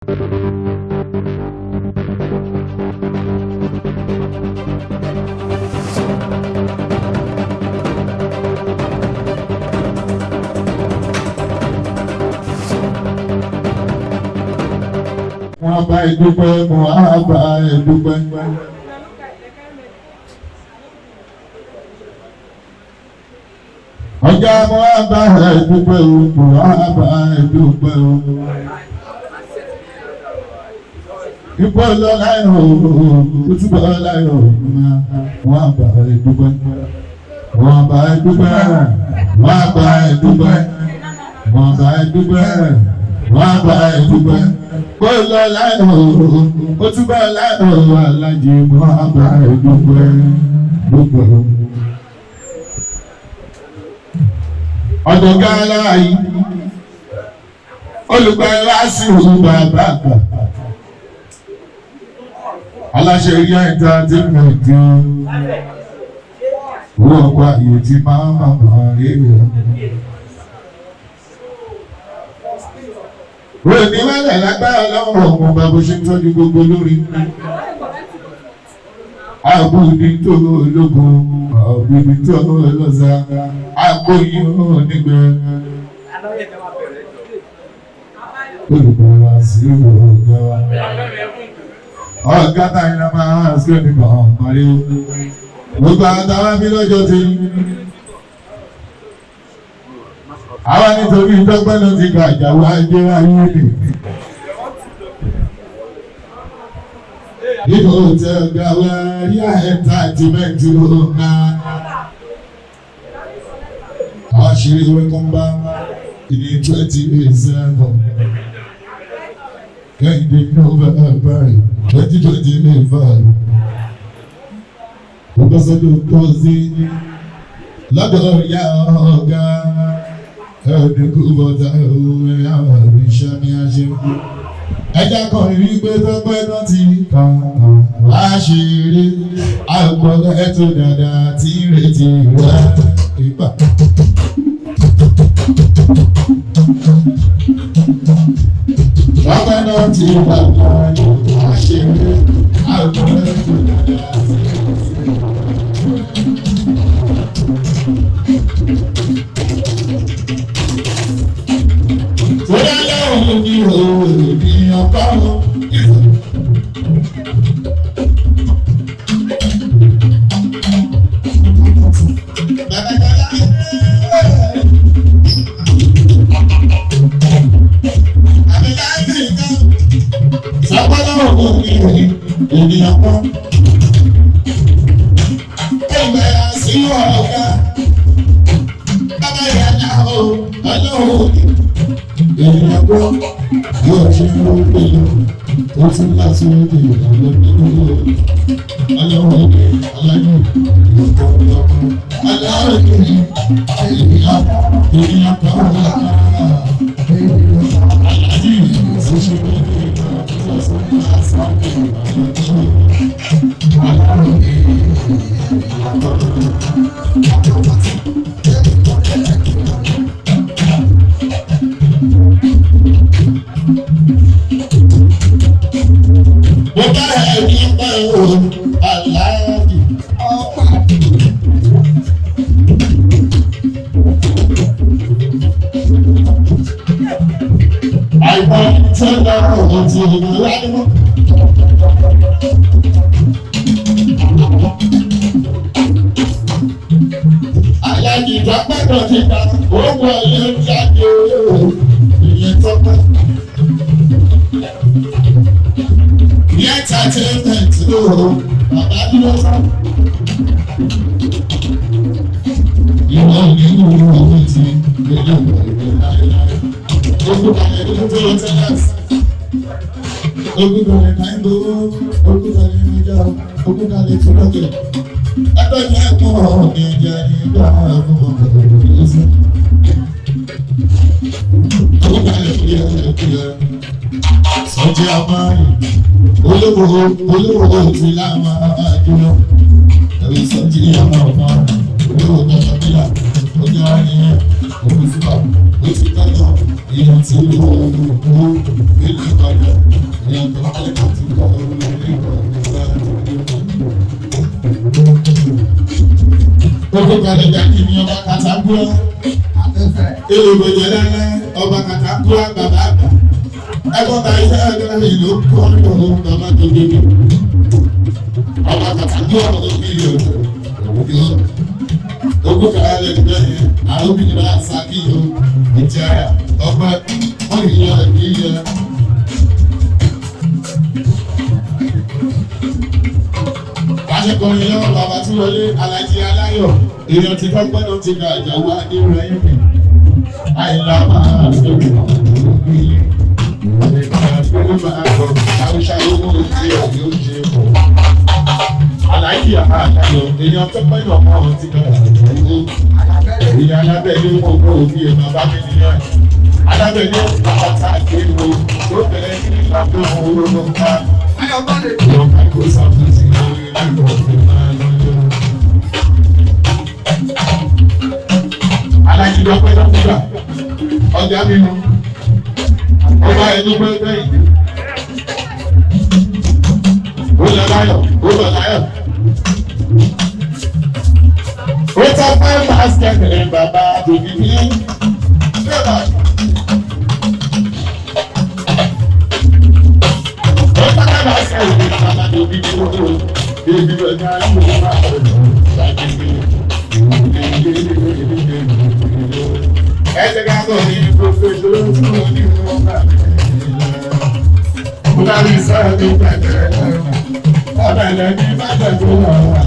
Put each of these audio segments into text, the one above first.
Wọ́n bá ìdúpẹ́, wọ́n bá ìdúpẹ́. Ọjà wọ́n bá ìdúpẹ́, wọ́n bá ìdúpẹ́. Ipò lọ láyọ̀, òtúbọ̀ láyọ̀, wọ́n bá ìdúpẹ́. Wọ́n bá ìdúpẹ́, wọ́n bá ìdúpẹ́. Wọ́n bá ìdúpẹ́, wọ́n bá ìdúpẹ́. Kó lọ láyọ̀, òtúbọ̀ láyọ̀, alájí wọ́n bá ìdúpẹ́. Ọ̀dọ̀gá aláàyí, olùgbàlà sí òun bàbá àgbà. Aláṣẹ rí àìta tí mo di owó ọkọ̀ àyè tí máa rí rẹ̀. Wọ́n ní wálẹ̀ lágbára lọ́wọ́ ọmọ bàbá ṣe ń tọ́jú gbogbo lórí. Àbúdí tó ológun, àbúdí tó ọlọ́sà, àgbóyún onígbẹ́. Olùgbàlà sí ọ̀gá wa. Ọ̀gá táyì náà máa ń ṣe nípa ọ̀parí. Gbogbo àtàwọn bí lọ́jọ́ ti. Àwa nítorí ìdọ́gbẹ́ ló ti gbà àjàwó ajé ayé nì. Ìbò tẹ ọ̀gá wa yá ẹ̀ta àtìmẹ́ntì ọ̀gá. Àṣírí wẹ́kọ̀mbá ìní 2027. Kẹ́hìndé November 2025. Ọgbọ́sọ́dọ̀ tó sí lọ́dọ̀ ìyá ọ̀gá. Ẹ̀ẹ́dẹ́kù bọ́tà òun ẹ̀yà ìṣẹ́ ní aṣẹ́kù. Ẹja kan rí pé tọ́pẹ́ náà ti kàn láṣìírí. Àgbọ̀dọ̀ ẹ̀tọ́ dáadáa tí ìrètí rẹ̀ ìgbà. Tọ́pẹ́ náà ti bàbá láṣìírí. Àgbọ̀dọ̀ ẹ̀tọ́ dáadáa tí ìrètí rẹ̀. Bóyá lẹ́hìn ní òòrùn ọkọ̀ sábàlá òun ní ènìyàn kan. Ẹgbẹ́ sí ọ̀gá, bàbá ìyá ọlọ́run. Ènìyàn gbọ́ yóò ṣe ń lọ pẹ̀lú ó tún láti orí ìrànlọ́ nínú ọlọ́run ní aláyọ̀ ìyọ̀kọ̀ ọlọ́run aláàrẹ̀ ní ènìyàn kan wà aláàjì ìṣẹ́ṣẹ́ Aláàjì ìdápẹ́tọ̀ ti ta owó ilé jáde ìyẹn tọ́pẹ́. Ní entertainment ló bàbá dúró fún. Ìwọ nínú owó ti gbẹdọ̀ ìwé láéláé. Ogun balẹ̀ nínú tó lọ tẹ́lẹ̀ sí. Ogun balẹ̀ náà ń lo ogun balẹ̀ ní ìjà ogun balẹ̀ tó lọ́kẹ̀. Ẹgbẹ́ ní ẹ̀kọ́ ní ẹja ní ìgbà fún ọmọ ìlú sí. Ogun balẹ̀ fún yẹ sọ́jí àmáyé olówó ti láwọn àjùlọ. Ẹ̀rí sọ́jí àmà ọ̀pá olówó tọ́jọ́ bíyà ojú àárín ẹ̀ òkú sípà ó ti tọ́jọ́. èèyàn tí ó lò ó ìlú ìbàdàn èèyàn tó kọ́ tó ti kọ́ orí gbogbo kalẹ̀ jákè ní ọba Katagura èlòbò jẹlẹlẹ ọba Katagura bàbá àgbà ẹgbọ́n ta iṣẹ́ ẹgbẹ́ ìlú kọ́ ní ọ̀hún bàbá tó dédé ọba Katagura ọ̀hún bí ìlú ogun kalẹ̀ gbẹ àwọn obìnrin bá sákì yòó ìjà ọgbẹ wọn yíyọ ẹbí yẹ. Aṣèkọrin lọ́wọ́ bàbá tí wọlé Alájí Aláyọ̀ èèyàn ti kọ́ gbọ́dọ̀ ti ga ìjàwó adéwọ̀ ẹ̀yìn mi. Àìlá máa ń lò wọ́n ilé. Ìgbàgbọ́ máa bọ̀ àwùjọ owó tí ò yóò ṣe bọ̀. Alájí Àbáyọ̀ èèyàn tó gbọ́dọ̀ mọ́ ọ̀hún ti ga ìjàwó. Èèyàn alábẹ́lé gbogbo òbí ẹ̀ bàbá mi nìyẹn. Alábẹ́lé pàtàkì àgbéwò tó bẹ̀rẹ̀ sí ìgbàgbọ́ owó ló ń bá. Alájí lọ́pẹ́ lọ́pẹ́ ọjà mímu ọba ẹnu pẹ́ẹ́pẹ́ yìí ó lọ láyọ̀ ó lọ láyọ̀ ó tọ́ pẹ́ basket ẹ̀ bàbá tòbí ní bẹ́ẹ̀ ẹsẹ̀ ká sọ ní gbogbo ìṣòro tí mo ní fún ọgbà mo bá rí sọ́ọ̀ tó gbàgbẹ́ ọ̀bẹ̀ lẹ́ni bá gbàgbọ́ ọ̀rọ̀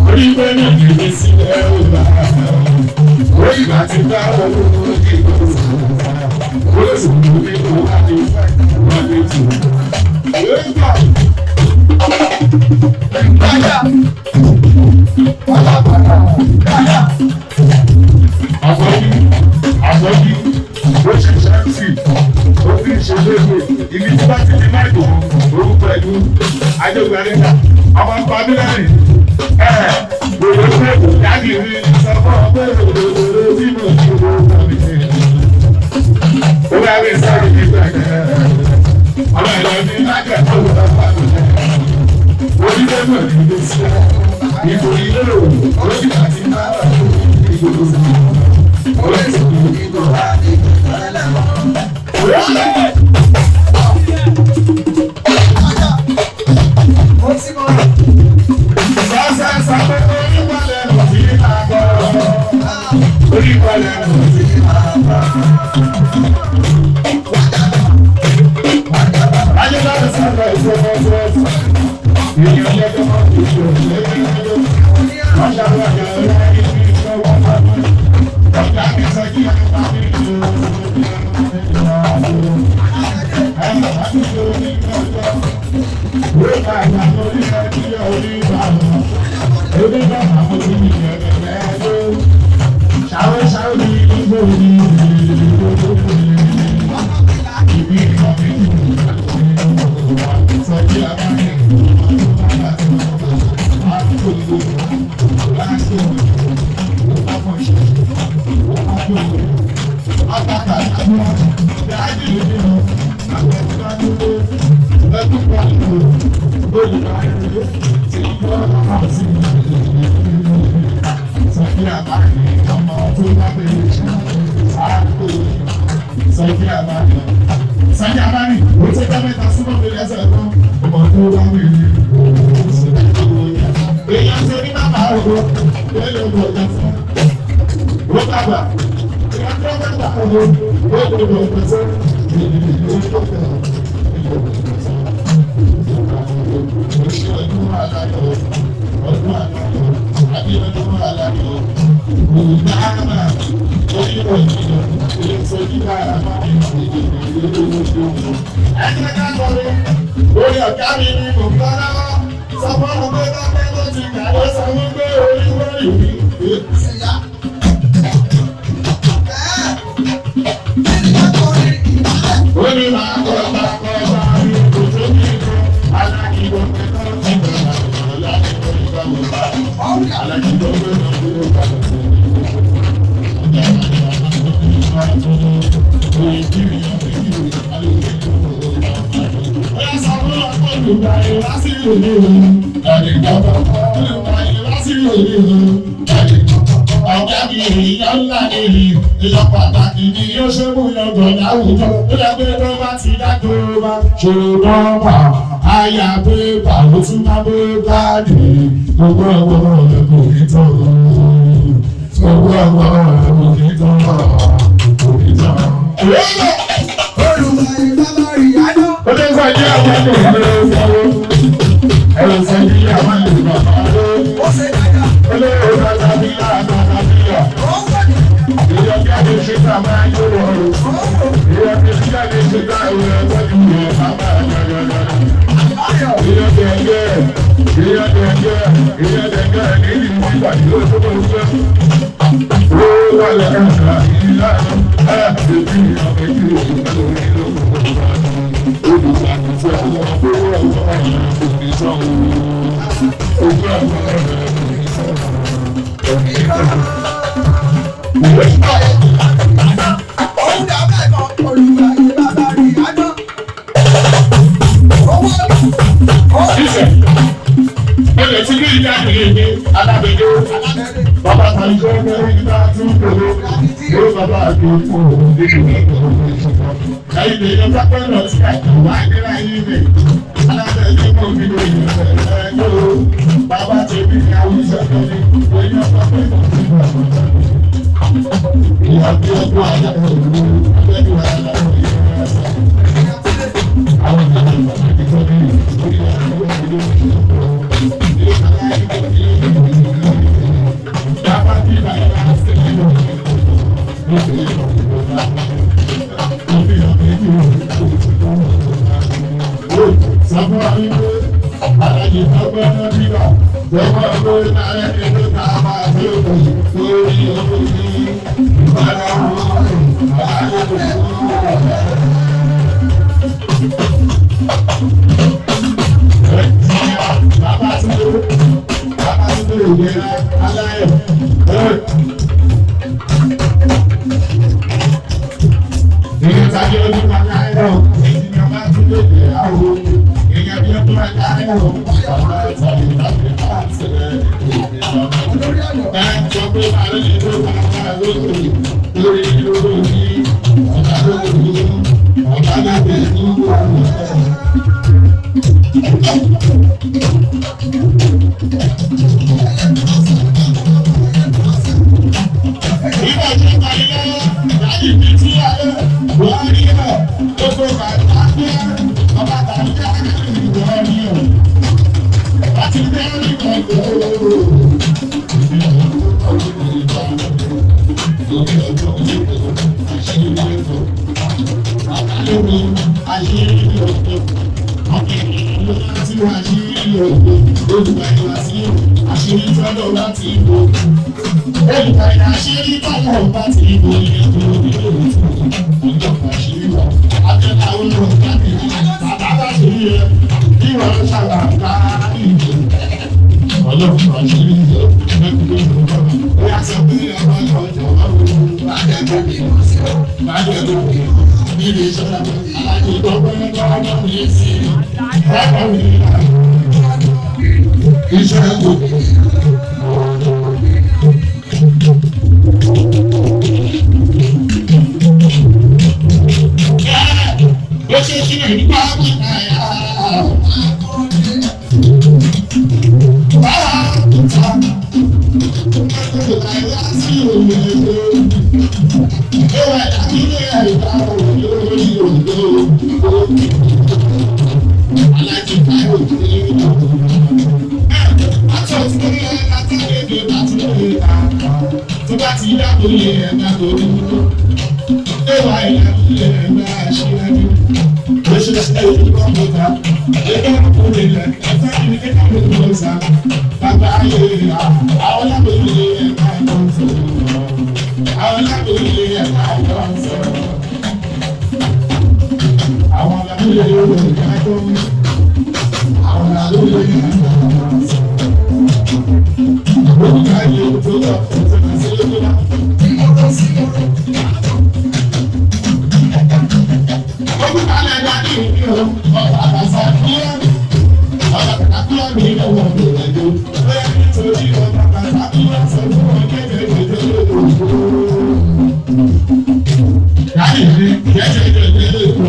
orí pé ní ìdílé sílẹ̀ ó bá orí bá ti bá olówó ní ìgbòho olóṣèlú nínú wájú wọ́n ní tù. Àgbọ̀dì bó ṣe ṣáàtì ó fi ìṣèlérí ibi tí bá ti di máìlì òun pẹ̀lú Adégbàdégbà ọmọ pàmílẹ́rìn gbogbo pẹ̀lú dáàbì rí sọ́kọ́ pẹ̀lú òdòdó tí mo ti wò pàmílẹ́rìn. Ó bá rí sáré nígbà yẹn ọmọ ìlọ ní lájẹ̀ tó wà pàmílẹ́rìn. Onílé náà ní ilé sí nítorí ilé òun ó sì láti bá ìgbòho sí i. Orí ọ̀gá mi ni mo gbọ́ lọ́wọ́, sọ fún ọmọ pé bá ló ti kà ló sọ wípé orí wọ́ọ̀lì mi. Orí máa kọ́ máa rí kò tó kí n kọ́, alákìíbọn kẹ́kọ̀ọ́ ti bẹ̀rẹ̀ àgbọ̀n láti orí báwo bá. Alákìíbọn gbé náà kúrò padà sí ọjà ìgbàlódé. olùdarí lásìkò ní o ẹnì kankan olùdarí lásìkò ní o ẹnì kankan ọ̀gá mi èèyàn ńlá ni èèyàn pàtàkì ni yóò ṣe mú yọgàn láwùjọ ó yẹ pé tó bá ti dágbó bá ṣòro nọ́mbà àyà pépà ó tún máa bó káàdì gbogbo ọgbọ́n rẹ̀ kò ní tán gbogbo ọgbọ́n rẹ̀ kò ní tán kò ní tán. Olùdarí bàbá ìyáná. ó lè sọ ní àwọn ènìyàn ló ń sọ̀rọ̀ ẹ̀rọ sọ ní àwọn ènìyàn ló ń sọ̀rọ̀. Ó ṣe dáadáa. ó lè sọ tàbí láàbà bíyà. Ó wà ní. ìyá bí a lè ṣe ká máa ń yóò wọ̀rọ̀. ìyá bí a lè ṣe ká ìwé ẹgbẹ́ ìwé bàbá àgbàlagbà. ìyá dẹ̀gẹ́ ìyá dẹ̀gẹ́ ìyá dẹ̀gẹ́ níbi nígbà tí ó tó ń fẹ́. ó wà lẹ́yìn ìlànà ẹ̀ẹ́dẹ̀bí ọ̀kẹ́jì òṣèlú ìlú olùsàkùn tí àwọn ọmọ ọmọ òní sọ̀rọ̀ ojú àwọn ọmọ òní sọ̀rọ̀ òní sọ̀rọ̀. Òun dà bẹ́ẹ̀ kan olùdarí bàbá ìyáná. Owó Ṣíṣẹ́ ẹ̀rẹ̀ tí bí ìjà ìrìnlẹ̀ alábẹ̀dẹ̀ bàbá tàbíjọ́ mẹ́rin nígbà tí ó kòrò ó bàbá àti òkú òun nínú ẹgbẹ̀rún òun ìṣọ̀kan. Ẹ̀yìn lè yọ pápẹ́ lọ sí àjọwà nílá ilẹ̀ alábẹ̀dẹ̀ mọ́ nínú ìyẹ̀fẹ̀ ẹ̀ẹ́dọ́ bàbá tẹ̀bí ní àwọn ìṣẹ̀kẹ́ ní oyún pápẹ́ lọ sí àjọwà. Ìyá bí ọdún alábẹ̀dẹ̀ abẹ́dẹ̀ wà láwọn ìyẹ̀fẹ̀ àwọn mi lọ́wọ́ mi lẹ́jọ́. Bóyá nítorí ọba bàtà bí wọ́n sọ fún wọn kékeré lóko. Láyé mi kékeré lóko.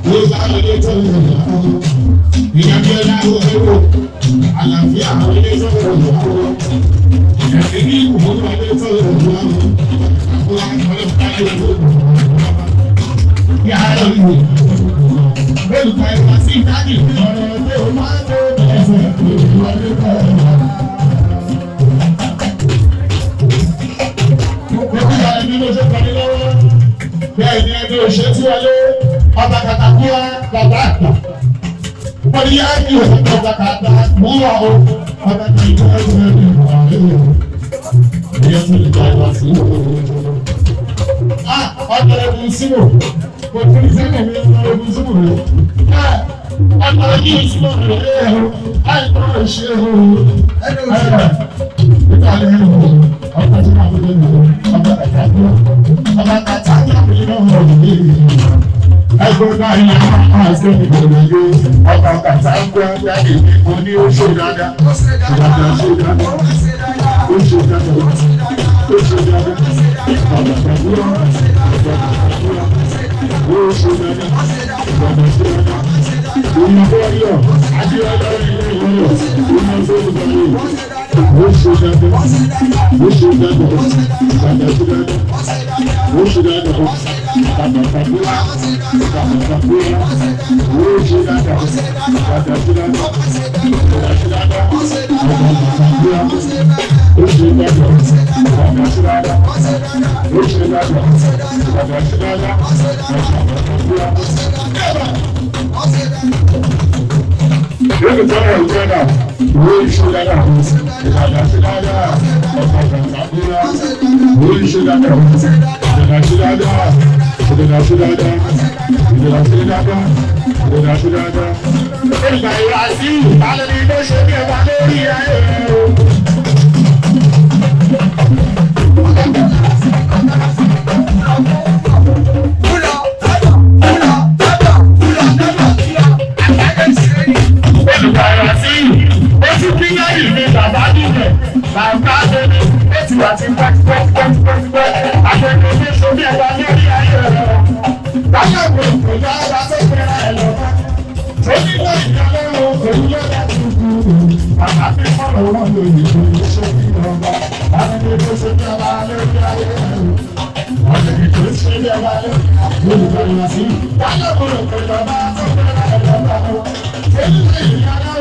Ló bá lóde tó ń lò lọ́wọ́. Ìyẹn bí ọlá owó àlàáfíà lóde tó ń lò lọ́wọ́. Ẹ̀sìn ní ìwò lóde tó ń lò lọ́wọ́. Àwọn akọ̀lẹ́ báyìí ló ń lò lọ́wọ́. Yàrá ìwé. Olùkọ́ ẹ̀fọ́ sí ìdájì ọ̀rọ̀ tí ó máa ń tó ẹ̀fọ́ ìwọlé kọ́ ọ̀rọ̀. Nígbà ẹni ló ṣe kọ́ni lọ́wọ́, bẹ́ẹ̀ ni ẹni ò ṣe tí wọlé, ọba kàtàkùn bàbá àgbà. Wọ́n ní yáa ní òṣèlú ọba kàtà mú wà ó, ọba kàtà ìwé ẹgbẹ́ ẹni wà lẹ́yìn. Ìyẹn tún lè gba ìwà sí ìwé. Ọjọ́ ẹ̀bùn síwò. Kò tún ní sẹ́kẹ̀ mi ọ̀rọ̀ ogun sí mòrò. Ọ̀pọ̀ yìí sí mòrò rẹ̀ o, àìkọ́ ṣe o. Nígbà lẹ́yìn o, ọ̀pọ̀ tí máa gbé lọ, ọba kàtà gbọ́. Ọba kàtà gbọ́ mi náà wọ̀ ní ìlú. Ẹgbẹ́ náà yẹ máa ṣe ìgbòho yó. Ọba kàtà gbọ́ jáde ní mo ní ó ṣe dáadáa. Dáadáa ṣe dáadáa. Ó ṣe dáadáa. Ó ṣe dáadáa. Ọba kàtà gbọ́. Thank you.